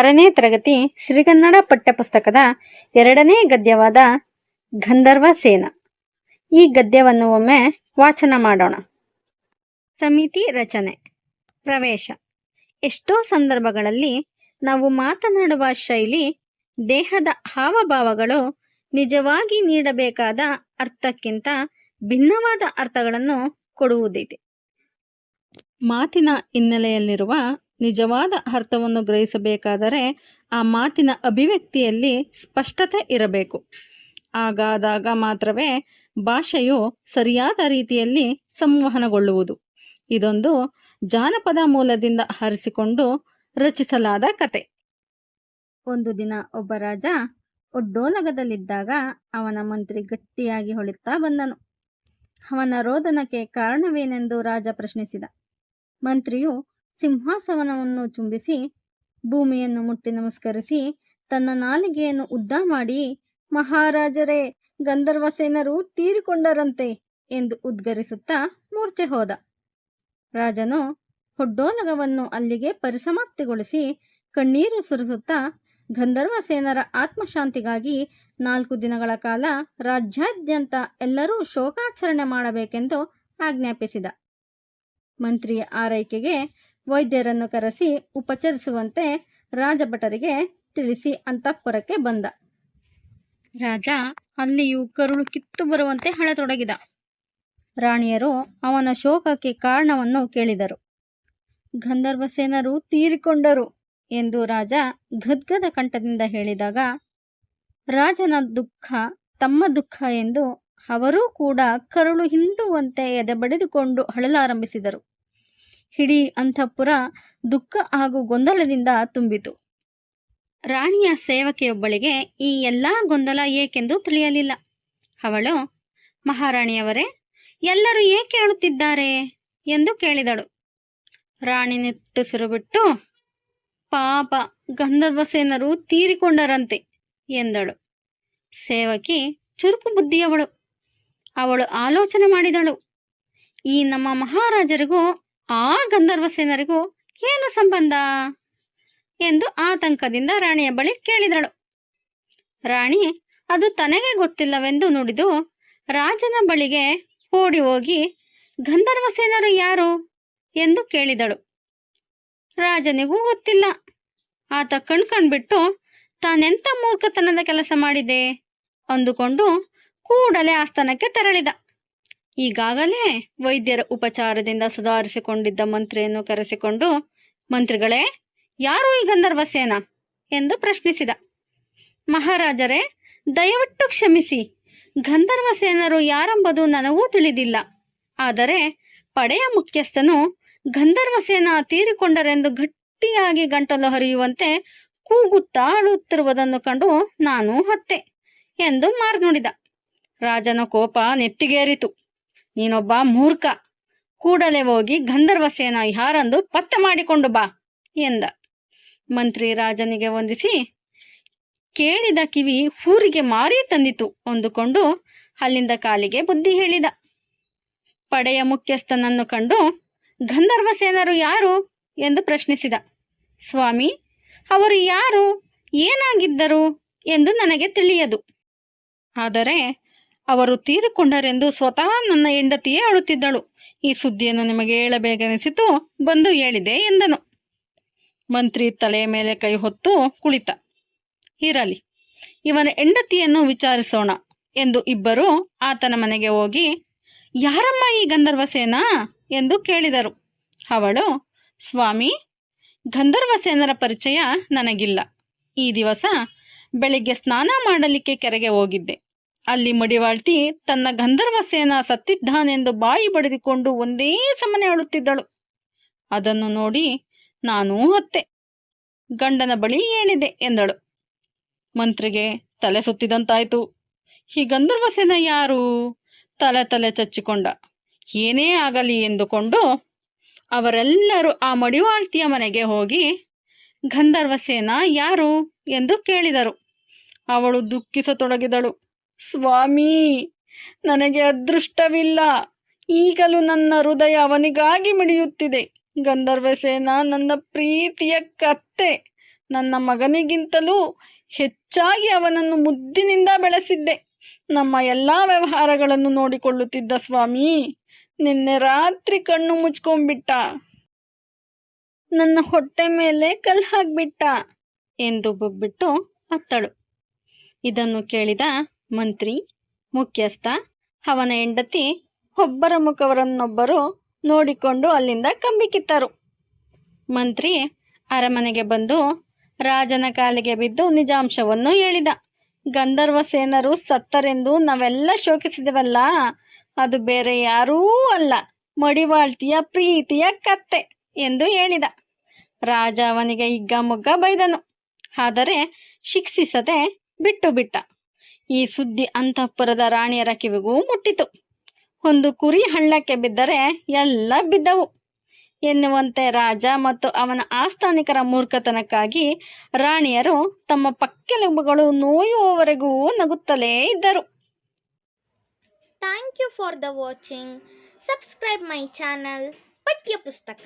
6ನೇ ತರಗತಿ ಶ್ರೀಗನ್ನಡ ಪಠ್ಯಪುಸ್ತಕದ 2ನೇ ಗದ್ಯವಾದ ಗಂಧರ್ವ ಸೇನ. ಈ ಗದ್ಯವನ್ನು ಒಮ್ಮೆ ವಾಚನ ಮಾಡೋಣ. ಸಮಿತಿ ರಚನೆ. ಪ್ರವೇಶ. ಎಷ್ಟೋ ಸಂದರ್ಭಗಳಲ್ಲಿ ನಾವು ಮಾತನಾಡುವ ಶೈಲಿ, ದೇಹದ ಹಾವಭಾವಗಳು ನಿಜವಾಗಿ ನೀಡಬೇಕಾದ ಅರ್ಥಕ್ಕಿಂತ ಭಿನ್ನವಾದ ಅರ್ಥಗಳನ್ನು ಕೊಡುವುದಿದೆ. ಮಾತಿನ ಹಿನ್ನೆಲೆಯಲ್ಲಿರುವ ನಿಜವಾದ ಅರ್ಥವನ್ನು ಗ್ರಹಿಸಬೇಕಾದರೆ ಆ ಮಾತಿನ ಅಭಿವ್ಯಕ್ತಿಯಲ್ಲಿ ಸ್ಪಷ್ಟತೆ ಇರಬೇಕು. ಹಾಗಾದಾಗ ಮಾತ್ರವೇ ಭಾಷೆಯು ಸರಿಯಾದ ರೀತಿಯಲ್ಲಿ ಸಂವಹನಗೊಳ್ಳುವುದು. ಇದೊಂದು ಜಾನಪದ ಮೂಲದಿಂದ ಆರಿಸಿಕೊಂಡು ರಚಿಸಲಾದ ಕತೆ. ಒಂದು ದಿನ ಒಬ್ಬ ರಾಜ ಒಡ್ಡೋಲಗದಲ್ಲಿದ್ದಾಗ ಅವನ ಮಂತ್ರಿ ಗಟ್ಟಿಯಾಗಿ ಹೊಳಿತಾ ಬಂದನು. ಅವನ ರೋದನಕ್ಕೆ ಕಾರಣವೇನೆಂದು ರಾಜ ಪ್ರಶ್ನಿಸಿದ. ಮಂತ್ರಿಯು ಸಿಂಹಾಸನವನ್ನು ಚುಂಬಿಸಿ ಭೂಮಿಯನ್ನು ಮುಟ್ಟಿ ನಮಸ್ಕರಿಸಿ ತನ್ನ ನಾಲಿಗೆಯನ್ನು ಉದ್ದ ಮಾಡಿ, ಮಹಾರಾಜರೇ, ಗಂಧರ್ವಸೇನರು ತೀರಿಕೊಂಡರಂತೆ ಎಂದು ಉದ್ಗರಿಸುತ್ತಾ ಮೂರ್ಛೆ ಹೋದ. ರಾಜನು ಹೊಡ್ಡೋಲಗವನ್ನು ಅಲ್ಲಿಗೆ ಪರಿಸಮಾಪ್ತಿಗೊಳಿಸಿ ಕಣ್ಣೀರು ಸುರಿಸುತ್ತಾ ಗಂಧರ್ವಸೇನರ ಆತ್ಮಶಾಂತಿಗಾಗಿ 4 ದಿನಗಳ ಕಾಲ ರಾಜ್ಯಾದ್ಯಂತ ಎಲ್ಲರೂ ಶೋಕಾಚರಣೆ ಮಾಡಬೇಕೆಂದು ಆಜ್ಞಾಪಿಸಿದ. ಮಂತ್ರಿಯ ಆರೈಕೆಗೆ ವೈದ್ಯರನ್ನು ಕರೆಸಿ ಉಪಚರಿಸುವಂತೆ ರಾಜಭಟರಿಗೆ ತಿಳಿಸಿ ಅಂತಃಪುರಕ್ಕೆ ಬಂದ. ರಾಜ ಅಲ್ಲಿಯೂ ಕರುಳು ಕಿತ್ತು ಬರುವಂತೆ ಅಳತೊಡಗಿದ. ರಾಣಿಯರು ಅವನ ಶೋಕಕ್ಕೆ ಕಾರಣವನ್ನು ಕೇಳಿದರು. ಗಂಧರ್ವಸೇನರು ತೀರಿಕೊಂಡರು ಎಂದು ರಾಜ ಗದ್ಗದ ಕಂಠದಿಂದ ಹೇಳಿದಾಗ ರಾಜನ ದುಃಖ ತಮ್ಮ ದುಃಖ ಎಂದು ಅವರೂ ಕೂಡ ಕರುಳು ಹಿಂಡುವಂತೆ ಎದೆ ಬಡಿದುಕೊಂಡು ಅಳಲಾರಂಭಿಸಿದರು. ಇಡೀ ಅಂತಃಪುರ ದುಃಖ ಹಾಗೂ ಗೊಂದಲದಿಂದ ತುಂಬಿತು. ರಾಣಿಯ ಸೇವಕಿಯೊಬ್ಬಳಿಗೆ ಈ ಎಲ್ಲ ಗೊಂದಲ ಏಕೆಂದು ತಿಳಿಯಲಿಲ್ಲ. ಅವಳು, ಮಹಾರಾಣಿಯವರೇ, ಎಲ್ಲರೂ ಏಕೆ ಅಳುತ್ತಿದ್ದಾರೆ ಎಂದು ಕೇಳಿದಳು. ರಾಣಿ ನಿಟ್ಟುಸಿರು ಬಿಟ್ಟು, ಪಾಪ, ಗಂಧರ್ವಸೇನರು ತೀರಿಕೊಂಡರಂತೆ ಎಂದಳು. ಸೇವಕಿ ಚುರುಕು ಬುದ್ಧಿಯವಳು. ಅವಳು ಆಲೋಚನೆ ಮಾಡಿದಳು, ಈ ನಮ್ಮ ಮಹಾರಾಜರಿಗೂ ಆ ಗಂಧರ್ವಸೇನರಿಗೂ ಏನು ಸಂಬಂಧ ಎಂದು ಆತಂಕದಿಂದ ರಾಣಿಯ ಬಳಿ ಕೇಳಿದಳು. ರಾಣಿ ಅದು ತನಗೆ ಗೊತ್ತಿಲ್ಲವೆಂದು ನುಡಿದು ರಾಜನ ಬಳಿಗೆ ಓಡಿ ಹೋಗಿ, ಗಂಧರ್ವಸೇನರು ಯಾರು ಎಂದು ಕೇಳಿದಳು. ರಾಜನಿಗೂ ಗೊತ್ತಿಲ್ಲ. ಆತ ಕಣ್ಕಂಡ್ಬಿಟ್ಟು ತಾನೆಂಥ ಮೂರ್ಖತನದ ಕೆಲಸ ಮಾಡಿದೆ ಅಂದುಕೊಂಡು ಕೂಡಲೇ ಆಸ್ಥಾನಕ್ಕೆ ತೆರಳಿದ. ಈಗಾಗಲೇ ವೈದ್ಯರ ಉಪಚಾರದಿಂದ ಸುಧಾರಿಸಿಕೊಂಡಿದ್ದ ಮಂತ್ರಿಯನ್ನು ಕರೆಸಿಕೊಂಡು, ಮಂತ್ರಿಗಳೇ, ಯಾರು ಈ ಗಂಧರ್ವಸೇನ ಎಂದು ಪ್ರಶ್ನಿಸಿದ. ಮಹಾರಾಜರೇ, ದಯವಿಟ್ಟು ಕ್ಷಮಿಸಿ, ಗಂಧರ್ವಸೇನರು ಯಾರೆಂಬುದು ನನಗೂ ತಿಳಿದಿಲ್ಲ. ಆದರೆ ಪಡೆಯ ಮುಖ್ಯಸ್ಥನು ಗಂಧರ್ವಸೇನ ತೀರಿಕೊಂಡರೆಂದು ಗಟ್ಟಿಯಾಗಿ ಗಂಟಲು ಹರಿಯುವಂತೆ ಕೂಗುತ್ತಾ ಅಳುತ್ತಿರುವುದನ್ನು ಕಂಡು ನಾನು ಹತ್ತೆ ಎಂದು ಮಾರ್ನುಡಿದ. ರಾಜನ ಕೋಪ ನೆತ್ತಿಗೇರಿತು. ನೀನೊಬ್ಬ ಮೂರ್ಖ, ಕೂಡಲೇ ಹೋಗಿ ಗಂಧರ್ವಸೇನ ಯಾರೆಂದು ಪತ್ತೆ ಮಾಡಿಕೊಂಡು ಬಾ ಎಂದ. ಮಂತ್ರಿ ರಾಜನಿಗೆ ವಂದಿಸಿ ಕೇಳಿದ ಕಿವಿ ಊರಿಗೆ ಮಾರಿ ತಂದಿತು ಅಂದುಕೊಂಡು ಅಲ್ಲಿಂದ ಕಾಲಿಗೆ ಬುದ್ಧಿ ಹೇಳಿದ. ಪಡೆಯ ಮುಖ್ಯಸ್ಥನನ್ನು ಕಂಡು, ಗಂಧರ್ವಸೇನರು ಯಾರು ಎಂದು ಪ್ರಶ್ನಿಸಿದ. ಸ್ವಾಮಿ, ಅವರು ಯಾರು, ಏನಾಗಿದ್ದರು ಎಂದು ನನಗೆ ತಿಳಿಯದು. ಆದರೆ ಅವರು ತೀರಿಕೊಂಡರೆಂದು ಸ್ವತಃ ನನ್ನ ಹೆಂಡತಿಯೇ ಅಳುತ್ತಿದ್ದಳು. ಈ ಸುದ್ದಿಯನ್ನು ನಿಮಗೆ ಹೇಳಬೇಕೆನಿಸಿತು, ಬಂದು ಹೇಳಿದೆ ಎಂದನು. ಮಂತ್ರಿ ತಲೆಯ ಮೇಲೆ ಕೈ ಹೊತ್ತು ಕುಳಿತ. ಇರಲಿ, ಇವನ ಹೆಂಡತಿಯನ್ನು ವಿಚಾರಿಸೋಣ ಎಂದು ಇಬ್ಬರು ಆತನ ಮನೆಗೆ ಹೋಗಿ, ಯಾರಮ್ಮ ಈ ಗಂಧರ್ವಸೇನ ಎಂದು ಕೇಳಿದರು. ಅವಳು, ಸ್ವಾಮಿ, ಗಂಧರ್ವಸೇನರ ಪರಿಚಯ ನನಗಿಲ್ಲ. ಈ ದಿವಸ ಬೆಳಿಗ್ಗೆ ಸ್ನಾನ ಮಾಡಲಿಕ್ಕೆ ಕೆರೆಗೆ ಹೋಗಿದ್ದೆ. ಅಲ್ಲಿ ಮಡಿವಾಳ್ತಿ ತನ್ನ ಗಂಧರ್ವಸೇನ ಸತ್ತಿದ್ದಾನೆಂದು ಬಾಯಿ ಬಡಿದುಕೊಂಡು ಒಂದೇ ಸಮನೆ ಅಳುತ್ತಿದ್ದಳು. ಅದನ್ನು ನೋಡಿ ನಾನೂ ಹತ್ತೆ, ಗಂಡನ ಬಳಿ ಏನಿದೆ ಎಂದಳು. ಮಂತ್ರಿಗೆ ತಲೆ ಸುತ್ತಿದಂತಾಯಿತು. ಈ ಗಂಧರ್ವಸೇನ ಯಾರು? ತಲೆ ಚಚ್ಚಿಕೊಂಡ. ಏನೇ ಆಗಲಿ ಎಂದುಕೊಂಡು ಅವರೆಲ್ಲರೂ ಆ ಮಡಿವಾಳ್ತಿಯ ಮನೆಗೆ ಹೋಗಿ, ಗಂಧರ್ವಸೇನ ಯಾರು ಎಂದು ಕೇಳಿದರು. ಅವಳು ದುಃಖಿಸತೊಡಗಿದಳು. ಸ್ವಾಮಿ, ನನಗೆ ಅದೃಷ್ಟವಿಲ್ಲ. ಈಗಲೂ ನನ್ನ ಹೃದಯ ಅವನಿಗಾಗಿ ಮಿಡಿಯುತ್ತಿದೆ. ಗಂಧರ್ವಸೇನ ನನ್ನ ಪ್ರೀತಿಯ ಕತ್ತೆ. ನನ್ನ ಮಗನಿಗಿಂತಲೂ ಹೆಚ್ಚಾಗಿ ಅವನನ್ನು ಮುದ್ದಿನಿಂದ ಬೆಳೆಸಿದ್ದೆ. ನಮ್ಮ ಎಲ್ಲ ವ್ಯವಹಾರಗಳನ್ನು ನೋಡಿಕೊಳ್ಳುತ್ತಿದ್ದ ಸ್ವಾಮಿ ನಿನ್ನೆ ರಾತ್ರಿ ಕಣ್ಣು ಮುಚ್ಕೊಂಡ್ಬಿಟ್ಟ. ನನ್ನ ಹೊಟ್ಟೆ ಮೇಲೆ ಕಲ್ಲು ಹಾಕ್ಬಿಟ್ಟ ಎಂದು ಬೊಬ್ಬಿಟ್ಟು ಅತ್ತಳು. ಇದನ್ನು ಕೇಳಿದ ಮಂತ್ರಿ, ಮುಖ್ಯಸ್ಥ, ಅವನ ಹೆಂಡತಿ ಒಬ್ಬರ ಮುಖವರನ್ನೊಬ್ಬರು ನೋಡಿಕೊಂಡು ಅಲ್ಲಿಂದ ಕಂಬಿಕಿತ್ತರು. ಮಂತ್ರಿ ಅರಮನೆಗೆ ಬಂದು ರಾಜನ ಕಾಲಿಗೆ ಬಿದ್ದು ನಿಜಾಂಶವನ್ನು ಹೇಳಿದ. ಗಂಧರ್ವಸೇನರು ಸತ್ತರೆಂದು ನಾವೆಲ್ಲ ಶೋಕಿಸಿದೆವಲ್ಲ, ಅದು ಬೇರೆ ಯಾರೂ ಅಲ್ಲ, ಮಡಿವಾಳ್ತಿಯ ಪ್ರೀತಿಯ ಕತ್ತೆ ಎಂದು ಹೇಳಿದ. ರಾಜ ಅವನಿಗೆ ಹಿಗ್ಗಮೊಗ್ಗ ಬೈದನು, ಆದರೆ ಶಿಕ್ಷಿಸದೆ ಬಿಟ್ಟು ಬಿಟ್ಟ. ಈ ಸುದ್ದಿ ಅಂತಃಪುರದ ರಾಣಿಯರ ಕಿವಿಗೂ ಮುಟ್ಟಿತು. ಒಂದು ಕುರಿ ಹಳ್ಳಕ್ಕೆ ಬಿದ್ದರೆ ಎಲ್ಲ ಬಿದ್ದವು ಎನ್ನುವಂತೆ ರಾಜ ಮತ್ತು ಅವನ ಆಸ್ಥಾನಿಕರ ಮೂರ್ಖತನಕ್ಕಾಗಿ ರಾಣಿಯರು ತಮ್ಮ ಪಕ್ಕೆಲುಬುಗಳು ನೋಯುವವರೆಗೂ ನಗುತ್ತಲೇ ಇದ್ದರು. Thank you for the watching. Subscribe my channel ಪಠ್ಯ ಪುಸ್ತಕ.